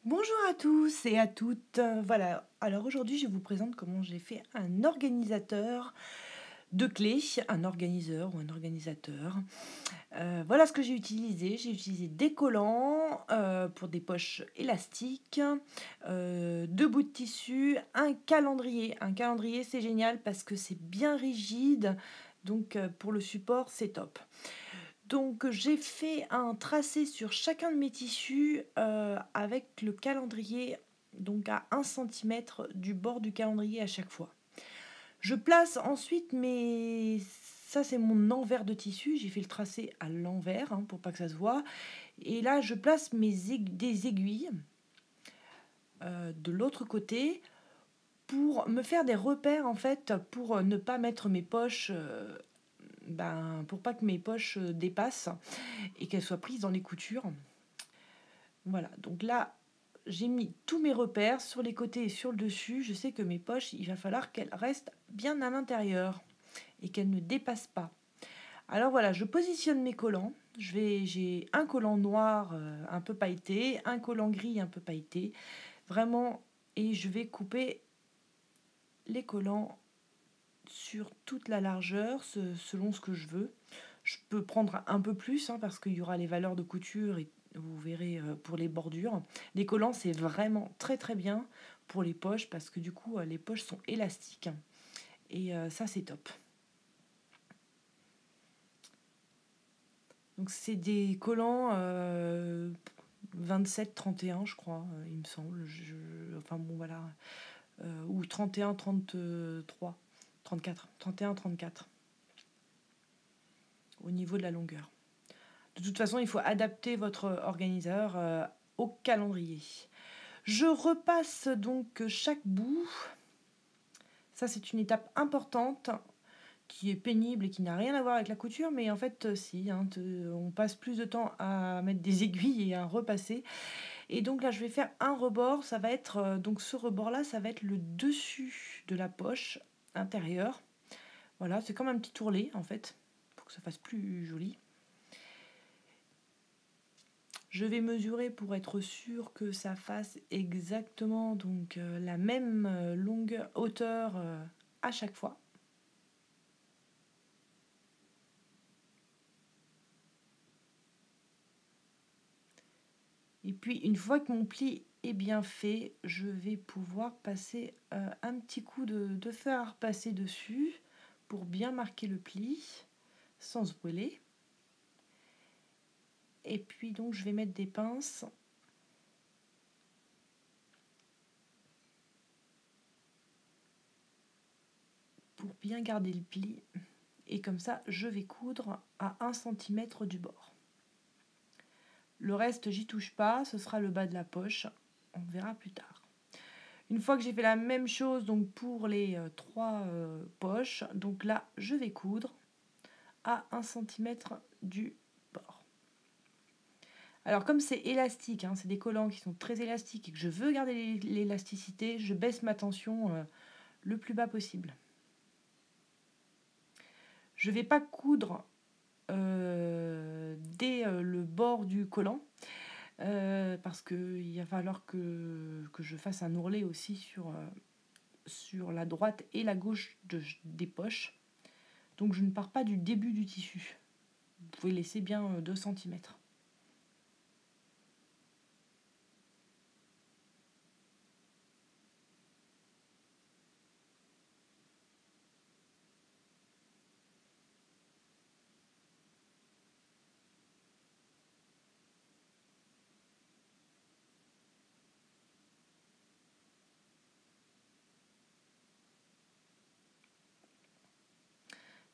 Bonjour à tous et à toutes. Voilà, alors aujourd'hui je vous présente comment j'ai fait un organisateur de clés, un organiseur ou un organisateur. Voilà ce que j'ai utilisé. J'ai utilisé des collants pour des poches élastiques, deux bouts de tissu, un calendrier. Un calendrier c'est génial parce que c'est bien rigide, donc pour le support c'est top. Donc j'ai fait un tracé sur chacun de mes tissus avec le calendrier donc à 1 cm du bord du calendrier à chaque fois. Je place ensuite mes... Ça c'est mon envers de tissu, j'ai fait le tracé à l'envers pour pas que ça se voit. Et là je place des aiguilles de l'autre côté pour me faire des repères en fait, pour ne pas mettre mes poches... pour pas que mes poches dépassent et qu'elles soient prises dans les coutures. Voilà, donc là, j'ai mis tous mes repères sur les côtés et sur le dessus. Je sais que mes poches, il va falloir qu'elles restent bien à l'intérieur et qu'elles ne dépassent pas. Alors voilà, je positionne mes collants. J'ai un collant noir un peu pailleté, un collant gris un peu pailleté. Vraiment, et je vais couper les collants sur toute la largeur selon ce que je veux. Je peux prendre un peu plus parce qu'il y aura les valeurs de couture et vous verrez pour les bordures. Les collants, c'est vraiment très très bien pour les poches parce que du coup, les poches sont élastiques. Et ça, c'est top. Donc, c'est des collants 27-31, je crois, il me semble. Enfin bon, voilà. Ou 31-33. 34. 31-34. Au niveau de la longueur. De toute façon, il faut adapter votre organiseur au calendrier. Je repasse donc chaque bout. Ça, c'est une étape importante qui est pénible et qui n'a rien à voir avec la couture, mais en fait, si. On passe plus de temps à mettre des aiguilles et à repasser. Et donc là, je vais faire un rebord. Ça va être donc ce rebord-là, ça va être le dessus de la poche intérieure. Voilà, c'est comme un petit ourlet en fait, pour que ça fasse plus joli. Je vais mesurer pour être sûr que ça fasse exactement donc la même longueur, hauteur à chaque fois. Et puis une fois que mon pli est bien fait, je vais pouvoir passer un petit coup de fer à repasser dessus pour bien marquer le pli sans se brûler. Et puis donc je vais mettre des pinces pour bien garder le pli. Et comme ça, je vais coudre à 1 cm du bord. Le reste, j'y touche pas, ce sera le bas de la poche. On verra plus tard. Une fois que j'ai fait la même chose donc pour les trois poches, donc là, je vais coudre à 1 cm du bord. Alors comme c'est élastique, c'est des collants qui sont très élastiques et que je veux garder l'élasticité, je baisse ma tension le plus bas possible. Je ne vais pas coudre dès le bord du collant parce qu'il va falloir que je fasse un ourlet aussi sur la droite et la gauche des poches. Donc je ne pars pas du début du tissu. Vous pouvez laisser bien 2 cm.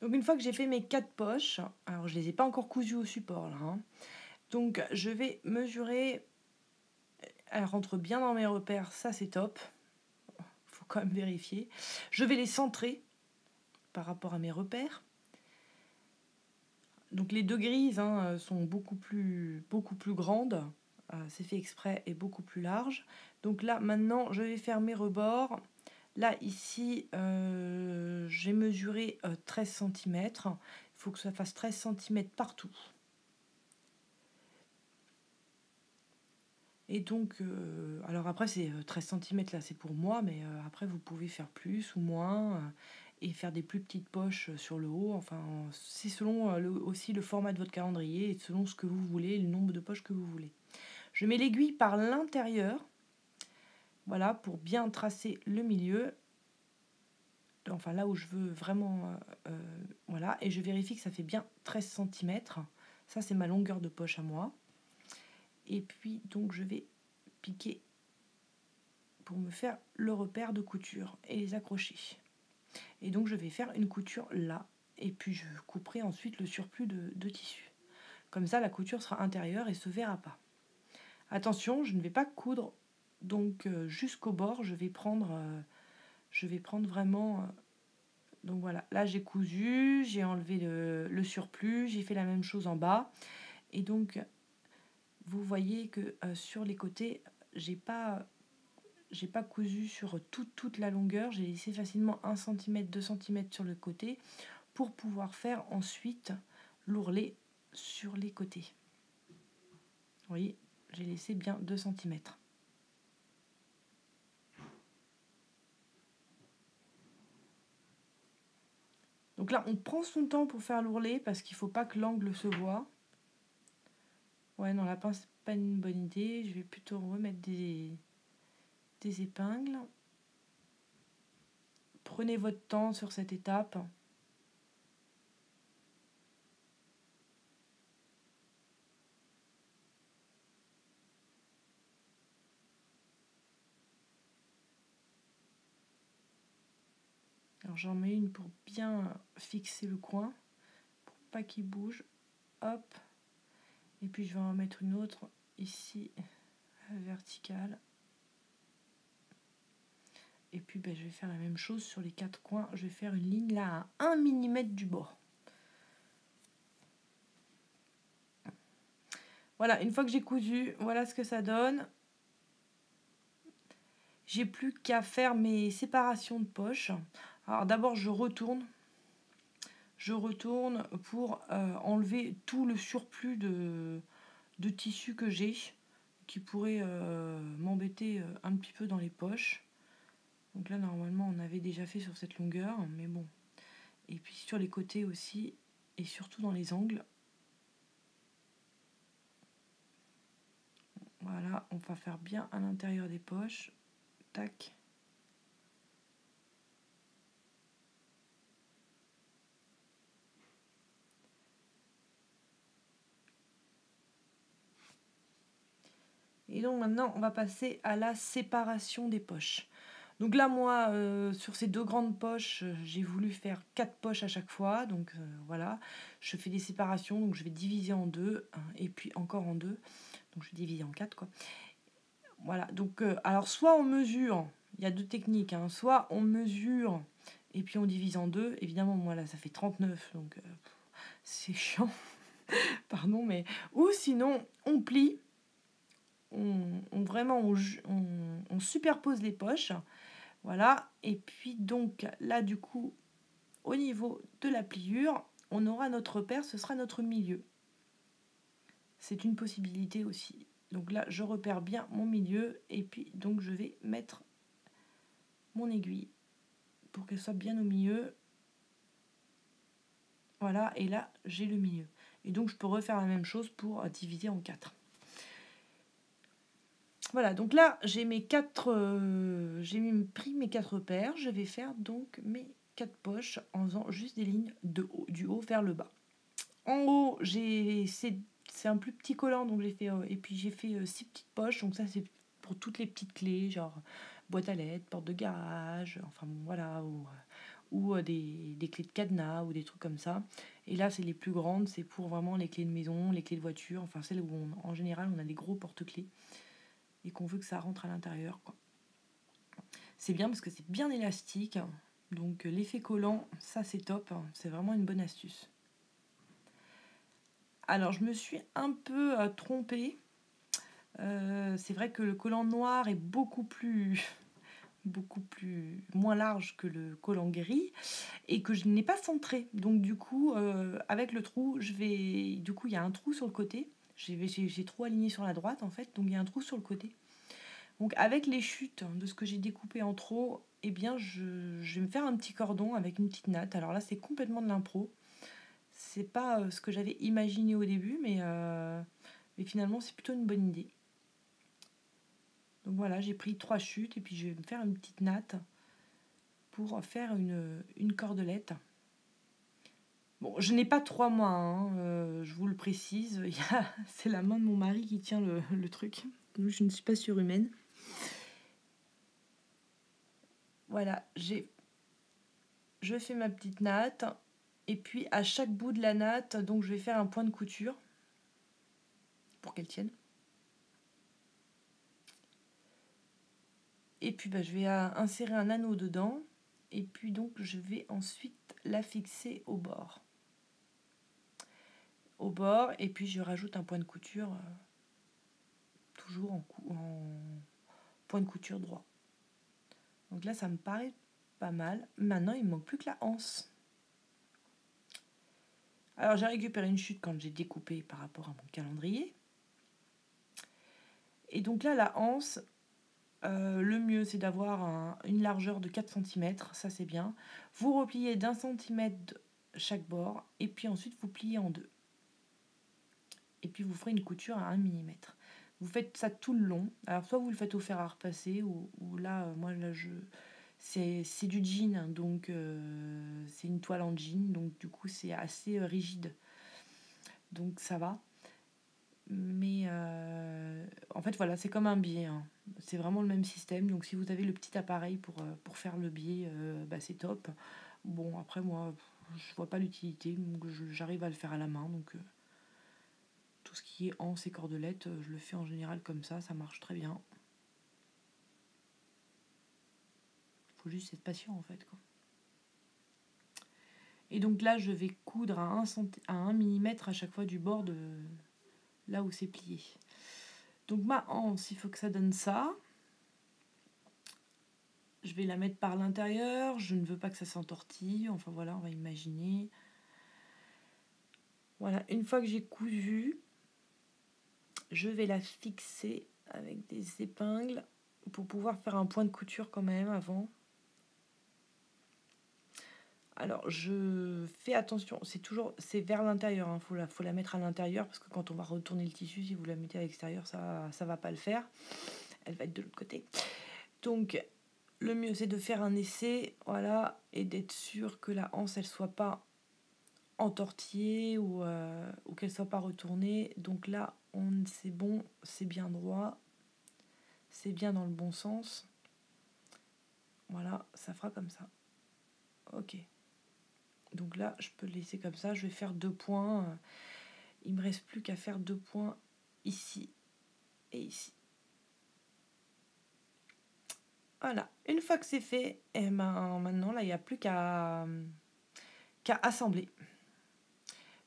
Donc une fois que j'ai fait mes 4 poches, alors je ne les ai pas encore cousues au support là, donc je vais mesurer, elle rentre bien dans mes repères, ça c'est top, faut quand même vérifier. Je vais les centrer par rapport à mes repères. Donc les deux grises sont beaucoup plus grandes, c'est fait exprès, et beaucoup plus larges. Donc là maintenant je vais faire mes rebords. Là ici j'ai mesuré 13 cm, il faut que ça fasse 13 cm partout. Et donc, alors après c'est 13 centimètres là, c'est pour moi, mais après vous pouvez faire plus ou moins et faire des plus petites poches sur le haut. Enfin, c'est selon aussi le format de votre calendrier et selon ce que vous voulez, le nombre de poches que vous voulez. Je mets l'aiguille par l'intérieur, voilà, pour bien tracer le milieu. Enfin là où je veux vraiment, voilà, et je vérifie que ça fait bien 13 centimètres. Ça c'est ma longueur de poche à moi. Et puis donc je vais piquer pour me faire le repère de couture et les accrocher. Et donc je vais faire une couture là, et puis je couperai ensuite le surplus de tissu. Comme ça la couture sera intérieure et se verra pas. Attention, je ne vais pas coudre donc jusqu'au bord, je vais prendre vraiment... donc voilà, là j'ai cousu, j'ai enlevé le surplus, j'ai fait la même chose en bas. Et donc vous voyez que sur les côtés, j'ai pas cousu sur toute la longueur, j'ai laissé facilement 1 cm, 2 cm sur le côté pour pouvoir faire ensuite l'ourlet sur les côtés. Vous voyez, j'ai laissé bien 2 cm. Donc là, on prend son temps pour faire l'ourlet parce qu'il ne faut pas que l'angle se voit. Ouais, non, la pince, c'est pas une bonne idée. Je vais plutôt remettre des épingles. Prenez votre temps sur cette étape. Alors j'en mets une pour bien fixer le coin, pour pas qu'il bouge. Hop. Et puis je vais en mettre une autre ici, verticale. Et puis je vais faire la même chose sur les 4 coins. Je vais faire une ligne là à 1 mm du bord. Voilà, une fois que j'ai cousu, voilà ce que ça donne. J'ai plus qu'à faire mes séparations de poches. Alors d'abord je retourne pour enlever tout le surplus de tissu que j'ai, qui pourrait m'embêter un petit peu dans les poches. Donc là normalement on avait déjà fait sur cette longueur, mais bon. Et puis sur les côtés aussi, et surtout dans les angles. Voilà, on va faire bien à l'intérieur des poches. Tac. Et donc maintenant, on va passer à la séparation des poches. Donc là, moi, sur ces 2 grandes poches, j'ai voulu faire 4 poches à chaque fois. Donc voilà, je fais des séparations. Donc je vais diviser en 2, hein, et puis encore en 2. Donc je vais diviser en 4, quoi. Voilà, donc alors soit on mesure, il y a 2 techniques, hein, soit on mesure et puis on divise en 2. Évidemment, moi là, ça fait 39, donc c'est chiant, pardon, mais... Ou sinon, on plie. On superpose les poches, voilà, et puis donc là du coup au niveau de la pliure on aura notre repère, ce sera notre milieu. C'est une possibilité aussi. Donc là je repère bien mon milieu et puis donc je vais mettre mon aiguille pour qu'elle soit bien au milieu, voilà, et là j'ai le milieu et donc je peux refaire la même chose pour diviser en 4. Voilà, donc là, j'ai pris mes 4 paires. Je vais faire donc mes 4 poches en faisant juste des lignes du haut vers le bas. En haut, c'est un plus petit collant, donc j'ai fait et puis j'ai fait 6 petites poches. Donc ça, c'est pour toutes les petites clés, genre boîte à lettres, porte de garage, enfin bon, voilà, ou des clés de cadenas ou des trucs comme ça. Et là, c'est les plus grandes, c'est pour vraiment les clés de maison, les clés de voiture, enfin celles où en général on a des gros porte-clés et qu'on veut que ça rentre à l'intérieur, quoi. C'est bien parce que c'est bien élastique, donc l'effet collant, ça c'est top, c'est vraiment une bonne astuce. Alors je me suis un peu trompée, c'est vrai que le collant noir est beaucoup moins large que le collant gris et que je n'ai pas centré, donc du coup avec le trou, il y a un trou sur le côté, J'ai trop aligné sur la droite en fait, donc il y a un trou sur le côté. Donc avec les chutes de ce que j'ai découpé en trop, eh bien je vais me faire un petit cordon avec une petite natte. Alors là c'est complètement de l'impro. C'est pas ce que j'avais imaginé au début, mais finalement c'est plutôt une bonne idée. Donc voilà, j'ai pris 3 chutes et puis je vais me faire une petite natte pour faire une cordelette. Bon, je n'ai pas 3 mois, hein, je vous le précise. C'est la main de mon mari qui tient le truc. Donc, je ne suis pas surhumaine. Voilà, je fais ma petite natte. Et puis à chaque bout de la natte, donc je vais faire un point de couture pour qu'elle tienne. Et puis je vais insérer un anneau dedans. Et puis donc je vais ensuite la fixer au bord. Et puis je rajoute un point de couture, toujours en point de couture droit. Donc là ça me paraît pas mal. Maintenant il ne manque plus que la anse. Alors j'ai récupéré une chute quand j'ai découpé par rapport à mon calendrier. Et donc là la anse, le mieux c'est d'avoir une largeur de 4 cm, ça c'est bien. Vous repliez d'1 cm chaque bord et puis ensuite vous pliez en deux. Et puis vous ferez une couture à 1 mm. Vous faites ça tout le long. Alors soit vous le faites au fer à repasser ou là, moi là c'est du jean, hein, donc c'est une toile en jean, donc du coup c'est assez rigide. Donc ça va. Mais en fait voilà, c'est comme un biais, hein. C'est vraiment le même système. Donc si vous avez le petit appareil pour faire le biais, c'est top. Bon après moi je vois pas l'utilité, donc j'arrive à le faire à la main. Donc tout ce qui est anse et cordelette, je le fais en général comme ça marche très bien. Faut juste être patient en fait, quoi. Et donc là je vais coudre à 1 mm à chaque fois du bord de là où c'est plié. Donc ma anse, il faut que ça donne ça. Je vais la mettre par l'intérieur, je ne veux pas que ça s'entortille, enfin voilà, on va imaginer. Voilà, une fois que j'ai cousu, je vais la fixer avec des épingles pour pouvoir faire un point de couture quand même avant. Alors je fais attention, c'est vers l'intérieur, hein, faut la mettre à l'intérieur parce que quand on va retourner le tissu, si vous la mettez à l'extérieur, ça va pas le faire. Elle va être de l'autre côté. Donc le mieux c'est de faire un essai, voilà, et d'être sûr que la anse elle soit pas entortillée ou qu'elle soit pas retournée. Donc là c'est bon, c'est bien droit, c'est bien dans le bon sens. Voilà, ça fera comme ça. Ok. Donc là, je peux le laisser comme ça. Je vais faire 2 points. Il me reste plus qu'à faire 2 points ici et ici. Voilà. Une fois que c'est fait, et maintenant, là, il n'y a plus qu'à assembler.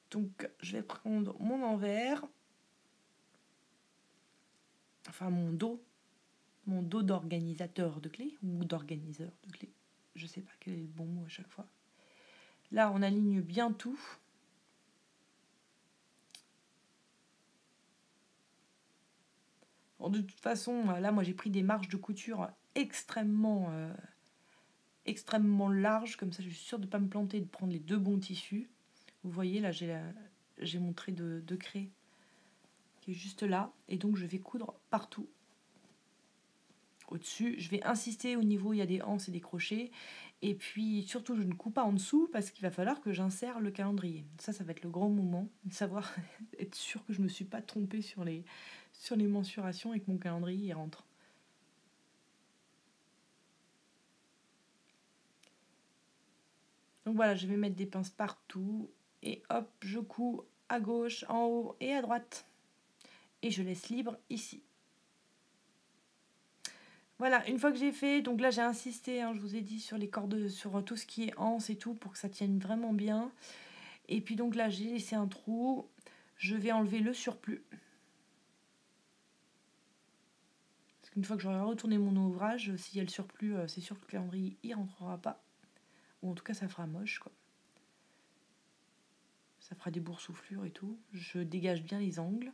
Donc, je vais prendre mon envers. Enfin, mon dos d'organisateur de clés ou d'organiseur de clés. Je ne sais pas quel est le bon mot à chaque fois. Là, on aligne bien tout. Bon, de toute façon, là, moi, j'ai pris des marges de couture extrêmement larges. Comme ça, je suis sûre de ne pas me planter et de prendre les 2 bons tissus. Vous voyez, là, j'ai mon trait de craie qui est juste là. Et donc, je vais coudre partout. Au-dessus, je vais insister au niveau où il y a des anses et des crochets. Et puis, surtout, je ne coupe pas en dessous parce qu'il va falloir que j'insère le calendrier. Ça va être le grand moment, de savoir, être sûr que je ne me suis pas trompée sur les mensurations et que mon calendrier rentre. Donc voilà, je vais mettre des pinces partout. Et hop, je couds à gauche, en haut et à droite. Et je laisse libre ici. Voilà, une fois que j'ai fait, donc là j'ai insisté, hein, je vous ai dit, sur les cordes, sur tout ce qui est anse et tout, pour que ça tienne vraiment bien. Et puis donc là j'ai laissé un trou, je vais enlever le surplus. Parce qu'une fois que j'aurai retourné mon ouvrage, s'il y a le surplus, c'est sûr que le calendrier y rentrera pas. Ou en tout cas ça fera moche, quoi. Ça fera des boursouflures et tout. Je dégage bien les angles.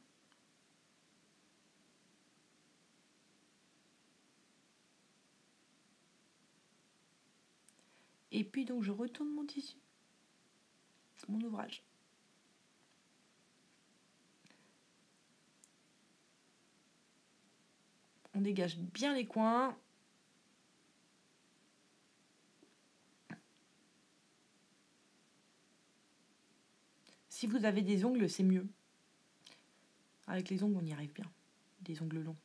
Et puis donc je retourne mon tissu, mon ouvrage. On dégage bien les coins. Si vous avez des ongles, c'est mieux. Avec les ongles, on y arrive bien. Des ongles longs.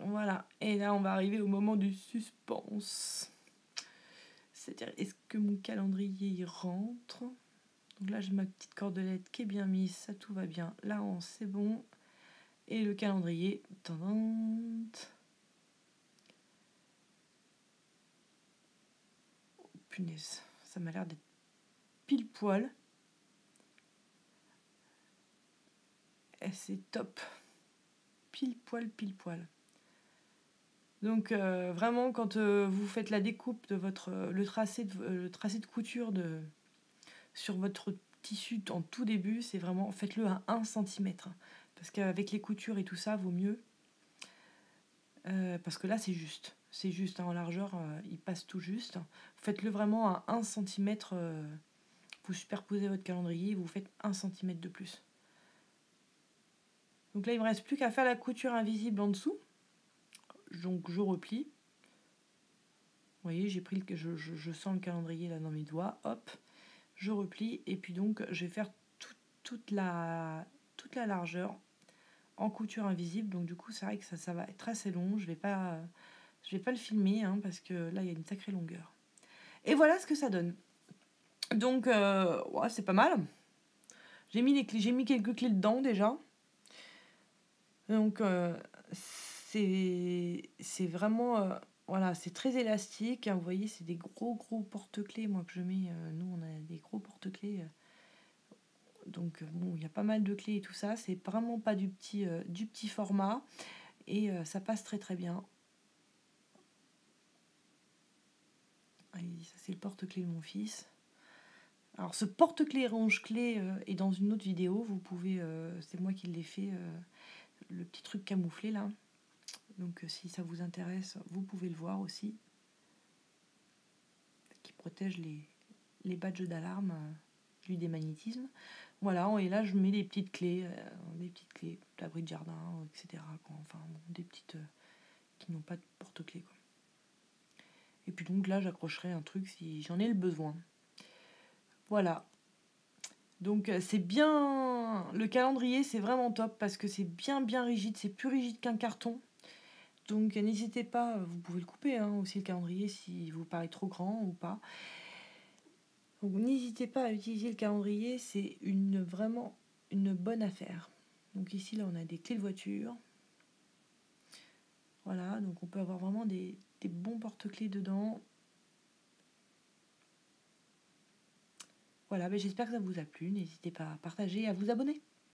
Voilà. Et là, on va arriver au moment du suspense. C'est-à-dire, est-ce que mon calendrier y rentre? Donc là, j'ai ma petite cordelette qui est bien mise. Ça, tout va bien. Là, c'est bon. Et le calendrier. Oh, punaise. Ça m'a l'air d'être pile poil. Et c'est top. Pile poil, pile poil. Donc vraiment, quand vous faites la découpe de le tracé de couture sur votre tissu en tout début, c'est vraiment, faites-le à 1 cm. Parce qu'avec les coutures et tout ça, vaut mieux. Parce que là, c'est juste. C'est juste, hein, en largeur, il passe tout juste. Faites-le vraiment à 1 cm. Vous superposez votre calendrier, vous faites 1 cm de plus. Donc là, il ne me reste plus qu'à faire la couture invisible en dessous. Donc je replie. Vous voyez, je sens le calendrier là dans mes doigts. Hop, je replie. Et puis donc, je vais faire toute la largeur en couture invisible. Donc du coup, c'est vrai que ça va être assez long. Je vais pas le filmer, hein, parce que là, il y a une sacrée longueur. Et voilà ce que ça donne. Donc, ouais, c'est pas mal. J'ai mis quelques clés dedans déjà. Donc, c'est vraiment... voilà, c'est très élastique. Vous voyez, c'est des gros porte-clés, moi, que je mets. Nous, on a des gros porte-clés. Donc, bon, il y a pas mal de clés et tout ça. C'est vraiment pas du petit format. Et ça passe très, très bien. Allez, ça, c'est le porte-clés de mon fils. Alors, ce porte-clés range-clés est dans une autre vidéo. Vous pouvez... c'est moi qui l'ai fait. Le petit truc camouflé, là. Donc si ça vous intéresse, vous pouvez le voir aussi. Qui protège les badges d'alarme du démagnétisme. Voilà, et là je mets des petites clés d'abri de jardin, etc. Enfin, bon, des petites qui n'ont pas de porte-clés. Et puis donc là j'accrocherai un truc si j'en ai le besoin. Voilà. Donc c'est bien... Le calendrier c'est vraiment top parce que c'est bien rigide, c'est plus rigide qu'un carton. Donc n'hésitez pas, vous pouvez le couper, hein, aussi le calendrier si vous paraît trop grand ou pas. Donc n'hésitez pas à utiliser le calendrier, c'est vraiment une bonne affaire. Donc ici là on a des clés de voiture. Voilà, donc on peut avoir vraiment des bons porte-clés dedans. Voilà, j'espère que ça vous a plu. N'hésitez pas à partager et à vous abonner.